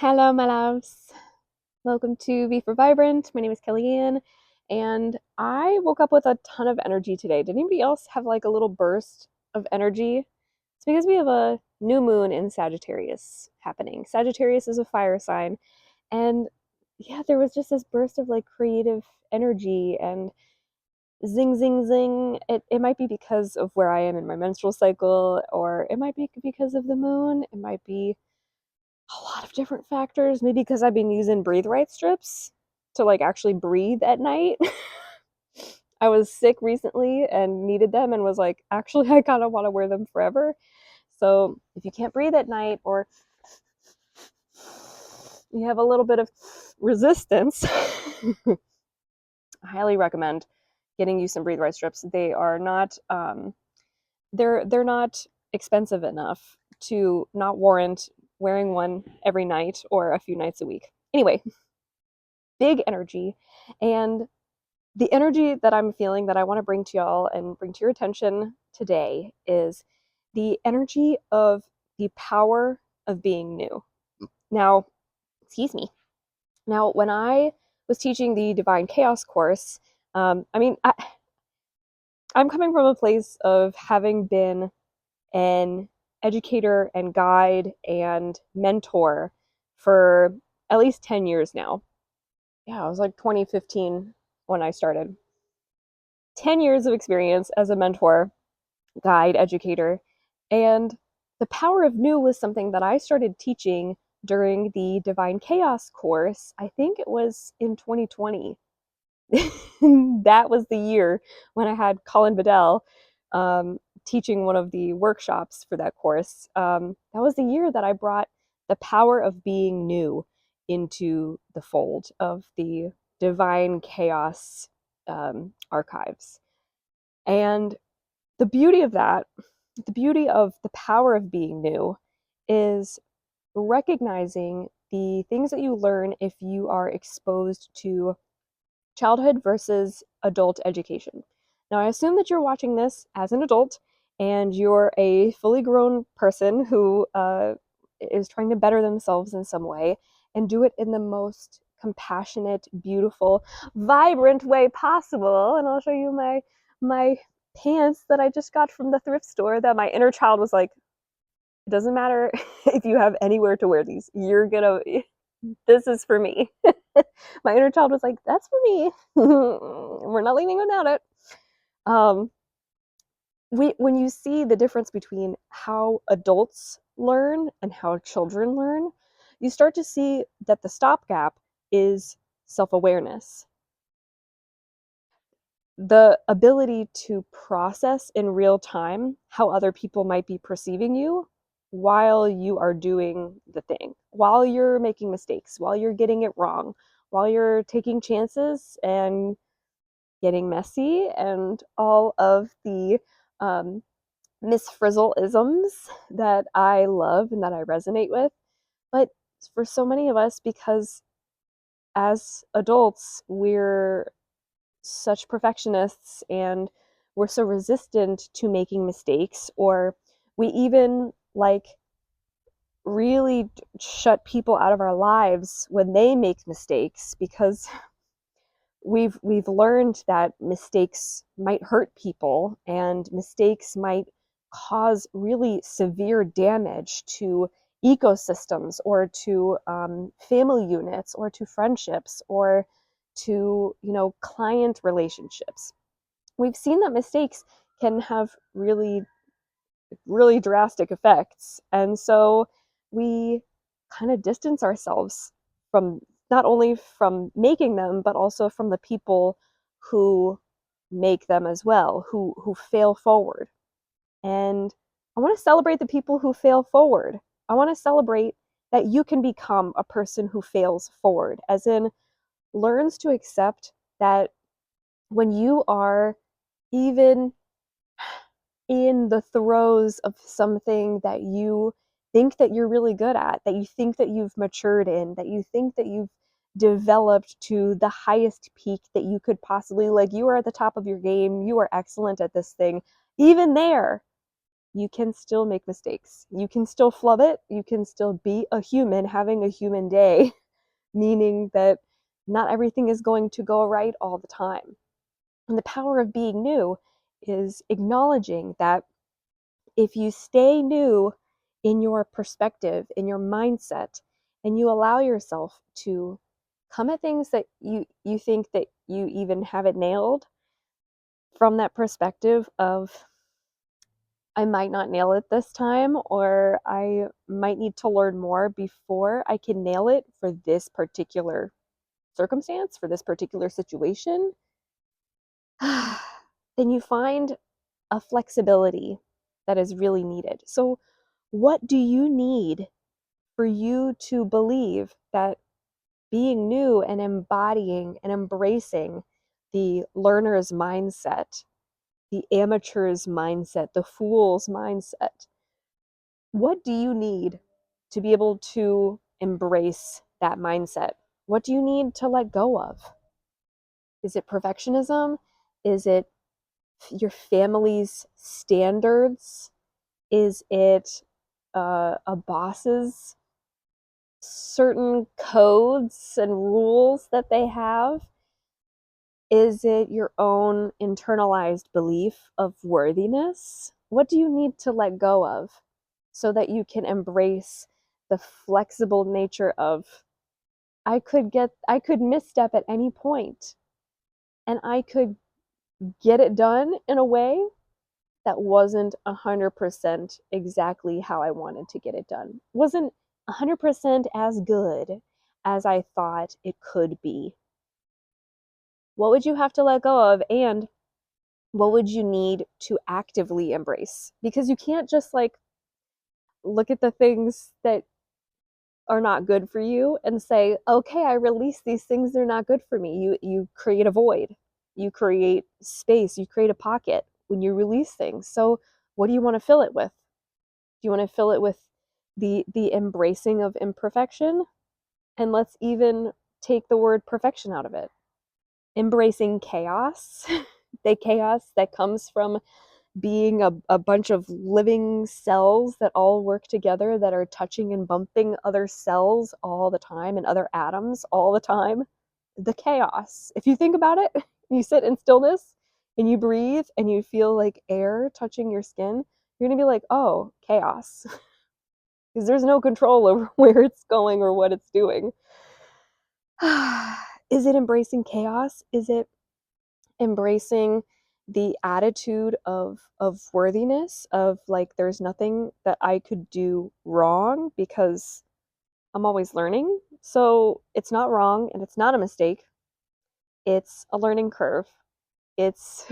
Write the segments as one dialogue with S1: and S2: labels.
S1: Hello, my loves. Welcome to Be for Vibrant. My name is Kellyanne, and I woke up with a ton of energy today. Did anybody else have like a little burst of energy? It's because we have a new moon in Sagittarius happening. Sagittarius is a fire sign, and yeah, there was just this burst of like creative energy and zing, zing, zing. It might be because of where I am in my menstrual cycle, or it might be because of the moon. It might be a lot of different factors. Maybe because I've been using breathe right strips to like actually breathe at night. I was sick recently and needed them and was like, actually, I kind of want to wear them forever. So if you can't breathe at night or you have a little bit of resistance, I highly recommend getting you some breathe right strips. They are not they're not expensive enough to not warrant wearing one every night or a few nights a week. Anyway, big energy. And the energy that I'm feeling that I want to bring to y'all and bring to your attention today is the energy of the power of being new. Now, excuse me. Now, when I was teaching the Divine Chaos course, I'm coming from a place of having been an educator and guide and mentor for at least 10 years now. Yeah, it was like 2015 when I started. 10 years of experience as a mentor, guide, educator, and the power of new was something that I started teaching during the Divine Chaos course. I think it was in 2020. That was the year when I had Colin Bedell teaching one of the workshops for that course. That was the year that I brought the power of being new into the fold of the Divine Chaos archives. And the beauty of that, the beauty of the power of being new, is recognizing the things that you learn if you are exposed to childhood versus adult education. Now, I assume that you're watching this as an adult and you're a fully grown person who is trying to better themselves in some way and do it in the most compassionate, beautiful, vibrant way possible. And I'll show you my pants that I just got from the thrift store that my inner child was like, it doesn't matter if you have anywhere to wear these. This is for me. My inner child was like, that's for me. We're not leaving without it. Um, when you see the difference between how adults learn and how children learn, you start to see that the stopgap is self-awareness. The ability to process in real time how other people might be perceiving you while you are doing the thing, while you're making mistakes, while you're getting it wrong, while you're taking chances and getting messy, and all of the Miss Frizzle isms that I love and that I resonate with. But for so many of us, because as adults, we're such perfectionists and we're so resistant to making mistakes, or we even like really shut people out of our lives when they make mistakes because we've learned that mistakes might hurt people and mistakes might cause really severe damage to ecosystems or to family units or to friendships or to client relationships. We've seen that mistakes can have really really drastic effects, and so we kind of distance ourselves from not only from making them but also from the people who make them as well, who fail forward. And I want to celebrate the people who fail forward. I want to celebrate that you can become a person who fails forward, as in learns to accept that when you are even in the throes of something that you think that you're really good at, that you think that you've matured in, that you think that you've developed to the highest peak that you could possibly, like you are at the top of your game, you are excellent at this thing. Even there, You can still make mistakes. You can still flub it. You can still be a human having a human day, meaning that not everything is going to go right all the time. And the power of being new is acknowledging that if you stay new in your perspective, in your mindset, and you allow yourself to come at things that you think that you even have it nailed from that perspective of, I might not nail it this time, or I might need to learn more before I can nail it for this particular circumstance, for this particular situation, then you find a flexibility that is really needed. So, what do you need for you to believe that being new and embodying and embracing the learner's mindset, the amateur's mindset, the fool's mindset? What do you need to be able to embrace that mindset? What do you need to let go of? Is it perfectionism? Is it your family's standards? Is it a boss's certain codes and rules that they have? Is it your own internalized belief of worthiness? What do you need to let go of so that you can embrace the flexible nature of, I could misstep at any point and I could get it done in a way that wasn't 100% exactly how I wanted to get it done. Wasn't 100% as good as I thought it could be. What would you have to let go of, and what would you need to actively embrace? Because you can't just like look at the things that are not good for you and say, okay, I release these things, they're not good for me. You create a void, you create space, you create a pocket when you release things. So what do you want to fill it with? Do you want to fill it with the embracing of imperfection? And let's even take the word perfection out of it. Embracing chaos, the chaos that comes from being a bunch of living cells that all work together, that are touching and bumping other cells all the time and other atoms all the time. The chaos. If you think about it, you sit in stillness and you breathe and you feel like air touching your skin, you're going to be like, oh, chaos. Because there's no control over where it's going or what it's doing. Is it embracing chaos? Is it embracing the attitude of worthiness, of like, there's nothing that I could do wrong because I'm always learning? So it's not wrong and it's not a mistake. It's a learning curve. It's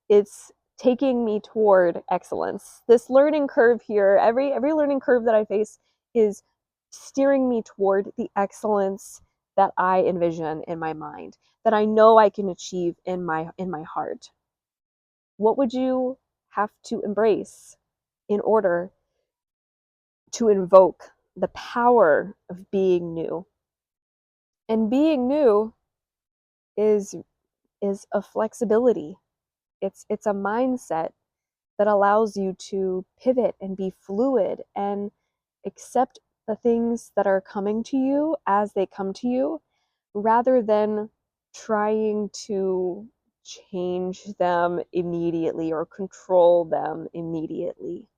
S1: it's taking me toward excellence. This learning curve here, every learning curve that I face is steering me toward the excellence that I envision in my mind, that I know I can achieve in my heart. What would you have to embrace in order to invoke the power of being new? And being new is a flexibility. It's a mindset that allows you to pivot and be fluid and accept the things that are coming to you as they come to you, rather than trying to change them immediately or control them immediately.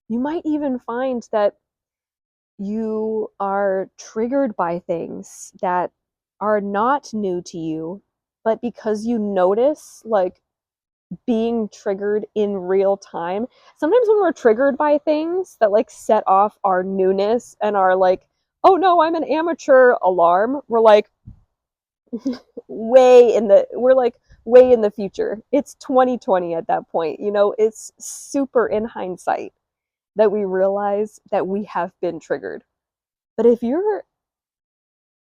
S1: You might even find that you are triggered by things that are not new to you, but because you notice, like, being triggered in real time. Sometimes when we're triggered by things that like set off our newness and our like, oh no, I'm an amateur alarm, we're like we're like way in the future. It's 2020 at that point. You know, it's super in hindsight that we realize that we have been triggered. But if you're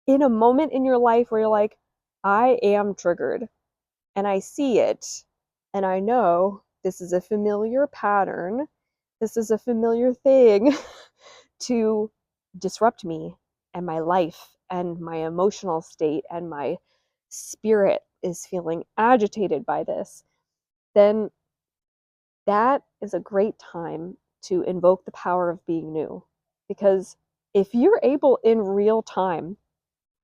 S1: in a moment in your life where you're like, I am triggered, and I see it, and I know this is a familiar pattern, this is a familiar thing to disrupt me and my life and my emotional state, and my spirit is feeling agitated by this, then that is a great time to invoke the power of being new. Because if you're able in real time,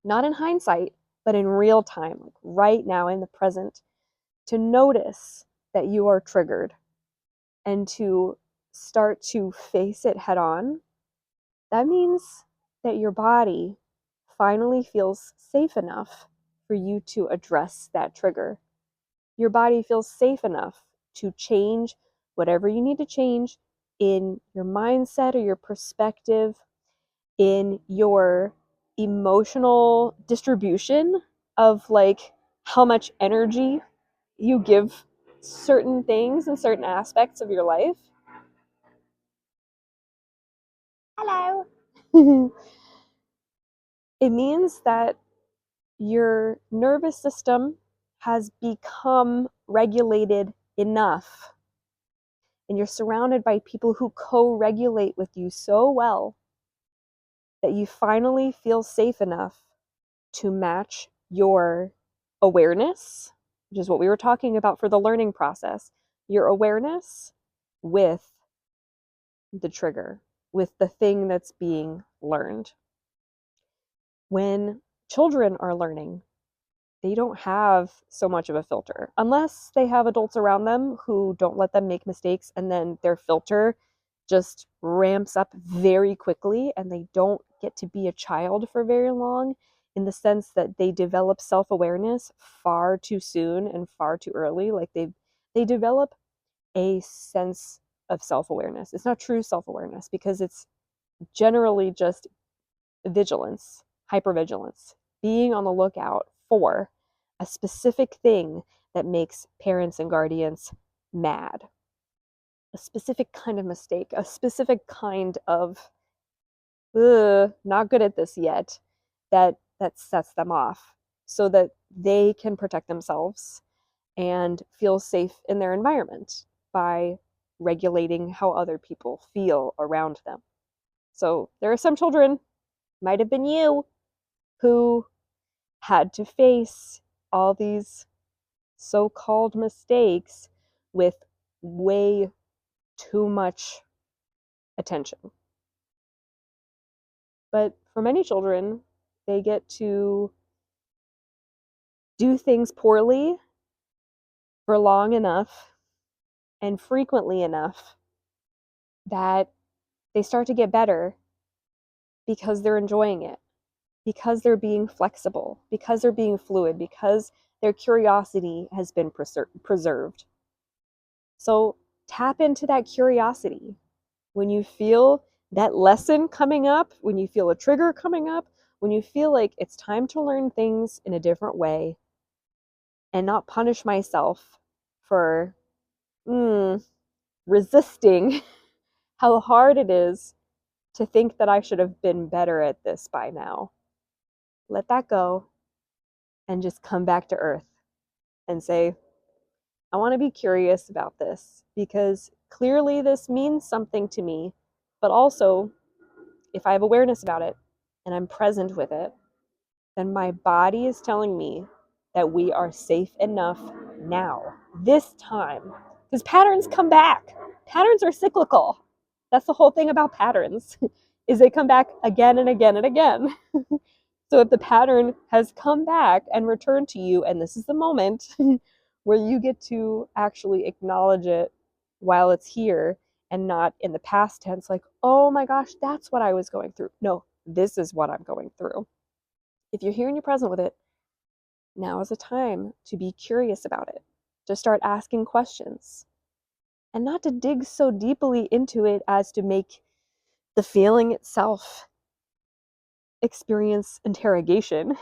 S1: not in hindsight, but in real time, like right now in the present, to notice that you are triggered and to start to face it head on, that means that your body finally feels safe enough for you to address that trigger. Your body feels safe enough to change whatever you need to change in your mindset or your perspective, in your emotional distribution of like how much energy you give certain things and certain aspects of your life. Hello. It means that your nervous system has become regulated enough, and you're surrounded by people who co-regulate with you so well that you finally feel safe enough to match your awareness, which is what we were talking about for the learning process, your awareness with the trigger, with the thing that's being learned. When children are learning, they don't have so much of a filter unless they have adults around them who don't let them make mistakes, and then their filter just ramps up very quickly and they don't get to be a child for very long, in the sense that they develop self-awareness far too soon and far too early. Like they develop a sense of self-awareness. It's not true self-awareness because it's generally just vigilance, hypervigilance, being on the lookout for a specific thing that makes parents and guardians mad, a specific kind of mistake, a specific kind of not good at this yet, that sets them off so that they can protect themselves and feel safe in their environment by regulating how other people feel around them. So there are some children, might have been you, who had to face all these so-called mistakes with way too much attention. But for many children, they get to do things poorly for long enough and frequently enough that they start to get better because they're enjoying it, because they're being flexible, because they're being fluid, because their curiosity has been preserved. So tap into that curiosity. When you feel that lesson coming up, when you feel a trigger coming up, when you feel like it's time to learn things in a different way and not punish myself for resisting how hard it is to think that I should have been better at this by now. Let that go and just come back to earth and say, I want to be curious about this because clearly this means something to me, but also if I have awareness about it and I'm present with it, then my body is telling me that we are safe enough now, this time. Because patterns come back. Patterns are cyclical. That's the whole thing about patterns, is they come back again and again and again. So if the pattern has come back and returned to you, and this is the moment where you get to actually acknowledge it while it's here and not in the past tense, like, oh my gosh, that's what I was going through. No, this is what I'm going through. If you're here and you're present with it, now is the time to be curious about it, to start asking questions, and not to dig so deeply into it as to make the feeling itself experience interrogation,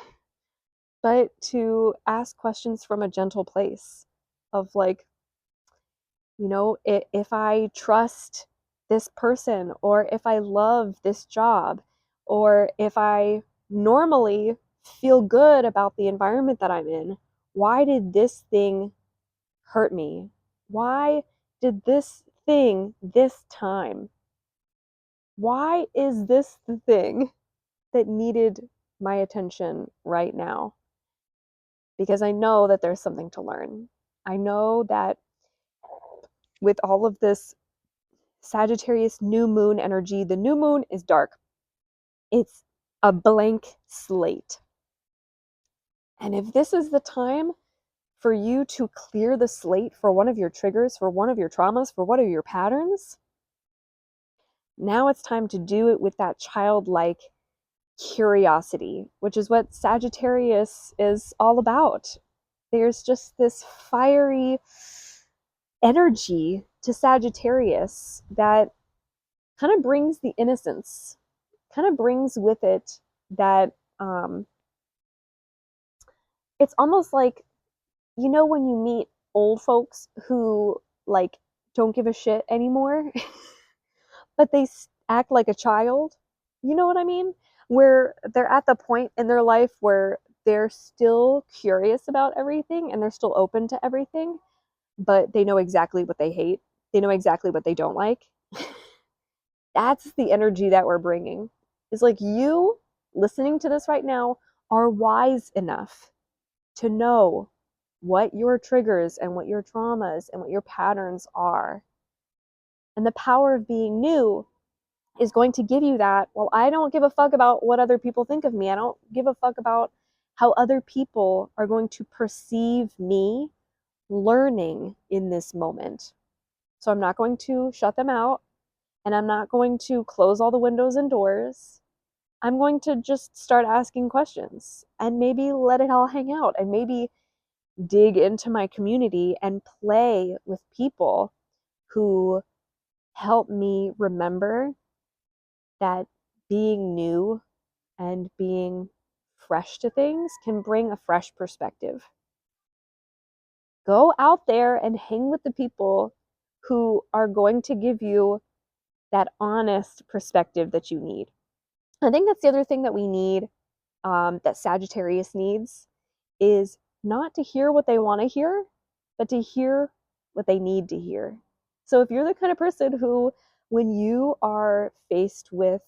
S1: but to ask questions from a gentle place of like, if I trust this person, or if I love this job, or if I normally feel good about the environment that I'm in, why did this thing hurt me? Why did this thing this time? Why is this the thing that needed my attention right now? Because I know that there's something to learn. I know that with all of this Sagittarius new moon energy. The new moon is dark. It's a blank slate. And if this is the time for you to clear the slate for one of your triggers, for one of your traumas, for one of your patterns, now it's time to do it with that childlike curiosity, which is what Sagittarius is all about. There's just this fiery energy to Sagittarius that kind of brings the innocence, kind of brings with it that it's almost like, you know, when you meet old folks who like don't give a shit anymore, but they act like a child. You know what I mean? Where they're at the point in their life where they're still curious about everything and they're still open to everything, but they know exactly what they hate. They know exactly what they don't like. That's the energy that we're bringing. It's like you listening to this right now are wise enough to know what your triggers and what your traumas and what your patterns are. And the power of being new is going to give you that. Well, I don't give a fuck about what other people think of me. I don't give a fuck about how other people are going to perceive me learning in this moment. So I'm not going to shut them out, and I'm not going to close all the windows and doors. I'm going to just start asking questions and maybe let it all hang out and maybe dig into my community and play with people who help me remember that being new and being fresh to things can bring a fresh perspective. Go out there and hang with the people who are going to give you that honest perspective that you need. I think that's the other thing that we need, that Sagittarius needs, is not to hear what they want to hear, but to hear what they need to hear. So if you're the kind of person who, when you are faced with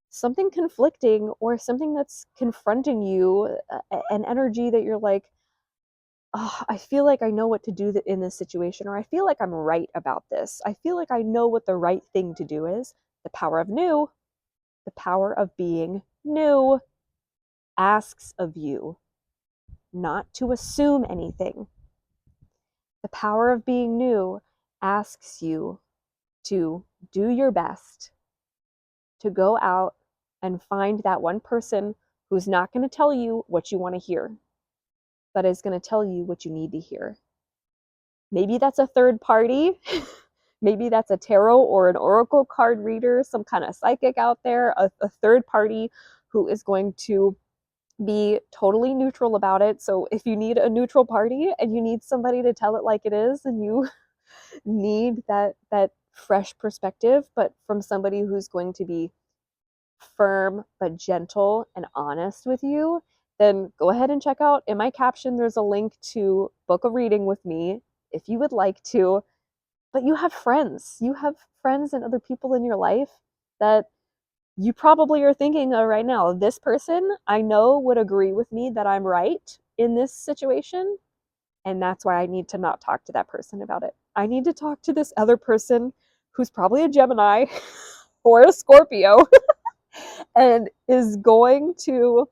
S1: something conflicting or something that's confronting you, an energy that you're like, oh, I feel like I know what to do in this situation, or I feel like I'm right about this. I feel like I know what the right thing to do is. The power of new, the power of being new asks of you not to assume anything. The power of being new asks you to do your best to go out and find that one person who's not going to tell you what you want to hear, but is going to tell you what you need to hear. Maybe that's a third party. Maybe that's a tarot or an oracle card reader, some kind of psychic out there, a third party who is going to be totally neutral about it. So if you need a neutral party and you need somebody to tell it like it is, and you need that fresh perspective, but from somebody who's going to be firm but gentle and honest with you, then go ahead and check out, in my caption there's a link to book a reading with me if you would like to. But you have friends. You have friends and other people in your life that you probably are thinking of right now. This person I know would agree with me that I'm right in this situation, and that's why I need to not talk to that person about it. I need to talk to this other person who's probably a Gemini or a Scorpio and is going to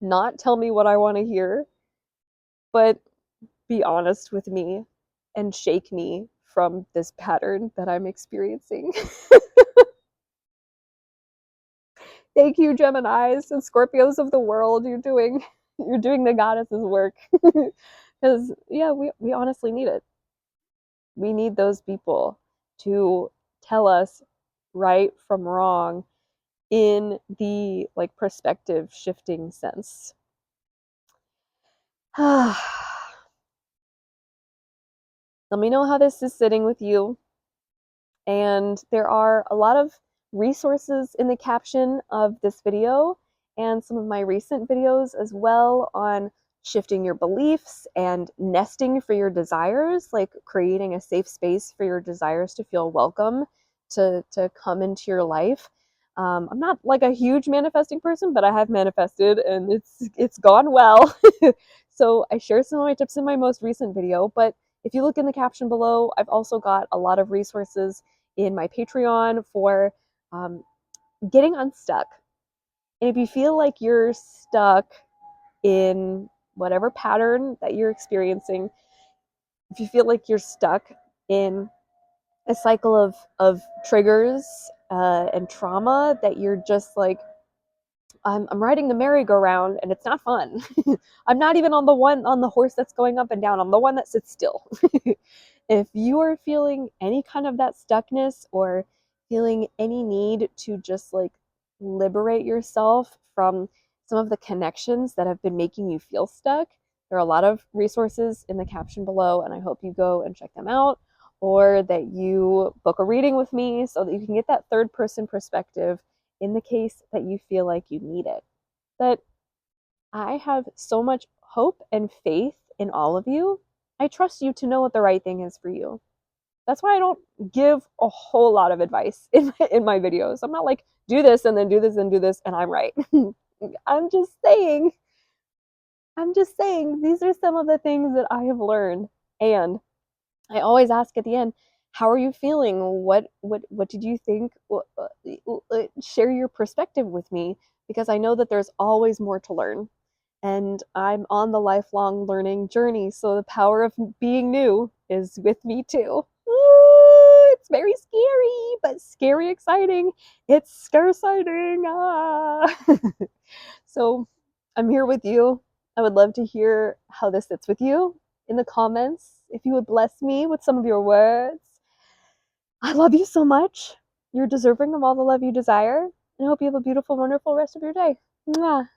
S1: not tell me what I want to hear, but be honest with me and shake me from this pattern that I'm experiencing. Thank you, Geminis and Scorpios of the world. You're doing the goddess's work. Because yeah, we honestly need it. We need those people to tell us right from wrong in the like perspective shifting sense. Let me know how this is sitting with you. And there are a lot of resources in the caption of this video and some of my recent videos as well on shifting your beliefs and nesting for your desires, like creating a safe space for your desires to feel welcome to come into your life. I'm not like a huge manifesting person, but I have manifested and it's gone well. So I share some of my tips in my most recent video, but If you look in the caption below, I've also got a lot of resources in my Patreon for um, getting unstuck. And if you feel like you're stuck in whatever pattern that you're experiencing, if you feel like you're stuck in a cycle of triggers and trauma, that you're just like, I'm riding the merry-go-round and it's not fun. I'm not even on the horse that's going up and down. I'm the one that sits still. If you are feeling any kind of that stuckness or feeling any need to just like liberate yourself from some of the connections that have been making you feel stuck, there are a lot of resources in the caption below, and I hope you go and check them out, or that you book a reading with me so that you can get that third person perspective in the case that you feel like you need it. But I have so much hope and faith in all of you. I trust you to know what the right thing is for you. That's why I don't give a whole lot of advice in my videos. I'm not like, do this and then do this and do this and I'm right. I'm just saying, these are some of the things that I have learned. And I always ask at the end, how are you feeling? What did you think? Share your perspective with me, because I know that there's always more to learn. And I'm on the lifelong learning journey, so the power of being new is with me too. Ooh, it's very scary, but scary exciting. It's scare exciting. Ah. So I'm here with you. I would love to hear how this sits with you in the comments. If you would bless me with some of your words. I love you so much. You're deserving of all the love you desire. And I hope you have a beautiful, wonderful rest of your day. Mwah.